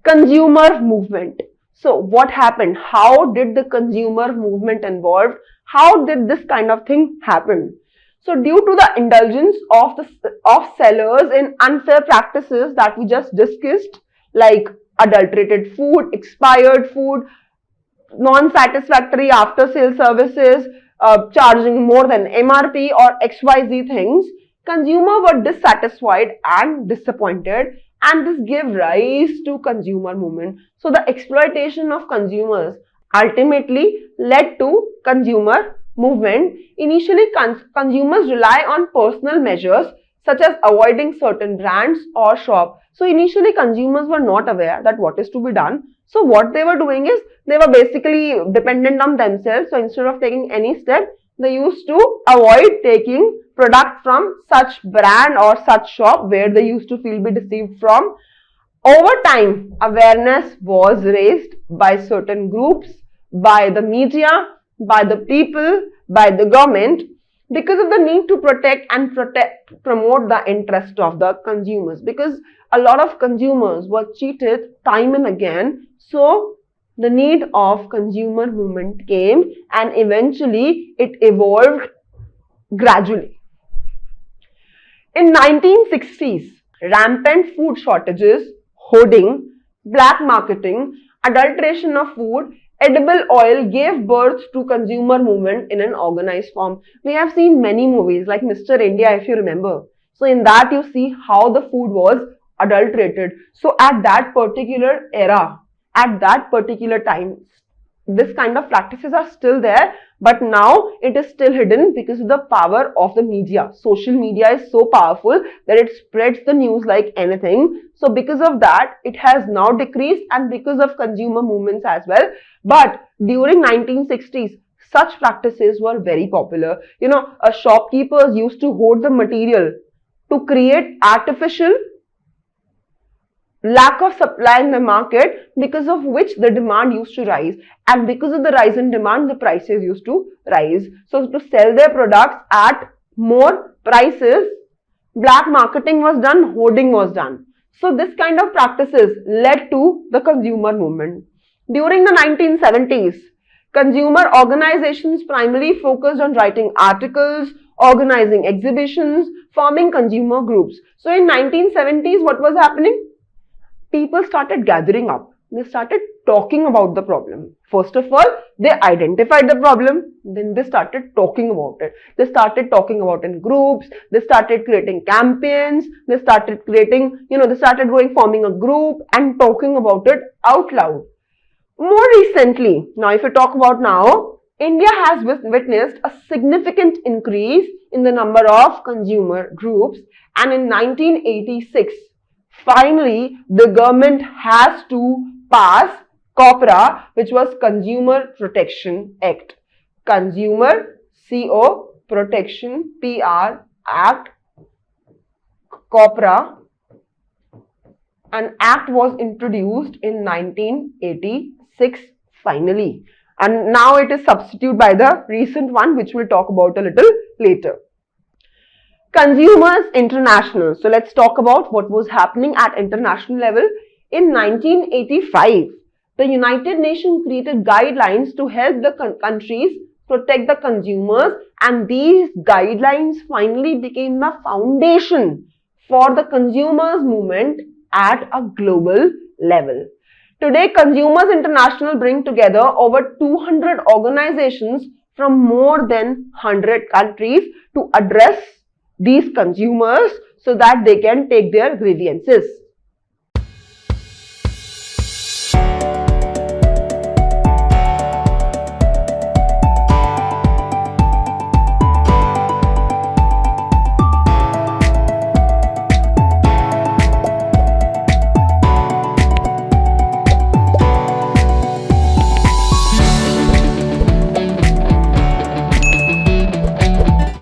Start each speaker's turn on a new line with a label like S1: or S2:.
S1: Consumer movement. So what happened? How did the consumer movement evolve? How did this kind of thing happen? So due to the indulgence of sellers in unfair practices that we just discussed, like adulterated food, expired food, non-satisfactory after-sale services, charging more than MRP or XYZ things, consumers were dissatisfied and disappointed, and this gave rise to consumer movement. So the exploitation of consumers ultimately led to consumer movement. Initially, consumers rely on personal measures such as avoiding certain brands or shop. So initially consumers were not aware that what is to be done. So what they were doing is they were basically dependent on themselves. So instead of taking any step, they used to avoid taking product from such brand or such shop where they used to feel be deceived from. Over time, awareness was raised by certain groups, by the media, by the people, by the government, because of the need to protect and promote the interest of the consumers, because a lot of consumers were cheated time and again. So the need of consumer movement came, and eventually it evolved gradually. In 1960s, rampant food shortages, hoarding, black marketing, adulteration of food, edible oil gave birth to consumer movement in an organized form. We have seen many movies like Mr. India, if you remember. So in that you see how the food was adulterated. So at that particular era, at that particular time, this kind of practices are still there, but now it is still hidden because of the power of the media. Social media is so powerful that it spreads the news like anything. So because of that, it has now decreased, and because of consumer movements as well. But during 1960s, such practices were very popular. You know, shopkeepers used to hoard the material to create artificial lack of supply in the market, because of which the demand used to rise, and because of the rise in demand, the prices used to rise. So to sell their products at more prices, black marketing was done, hoarding was done. So this kind of practices led to the consumer movement. During the 1970s, consumer organizations primarily focused on writing articles, organizing exhibitions, forming consumer groups. So in 1970s, what was happening? People started gathering up. They started talking about the problem. First of all, they identified the problem. Then they started talking about it. They started talking about it in groups. They started creating campaigns. They started creating, they started forming a group and talking about it out loud. More recently, now if you talk about now, India has witnessed a significant increase in the number of consumer groups, and in 1986, finally, the government has to pass COPRA, which was Consumer Protection Act. Consumer CO Protection PR Act, COPRA. An act was introduced in 1986 finally, and now it is substituted by the recent one, which we'll talk about a little later. Consumers International. So let's talk about what was happening at international level. In 1985, the United Nations created guidelines to help the countries protect the consumers, and these guidelines finally became the foundation for the consumers movement at a global level. Today, Consumers International bring together over 200 organizations from more than 100 countries to address these consumers so that they can take their grievances.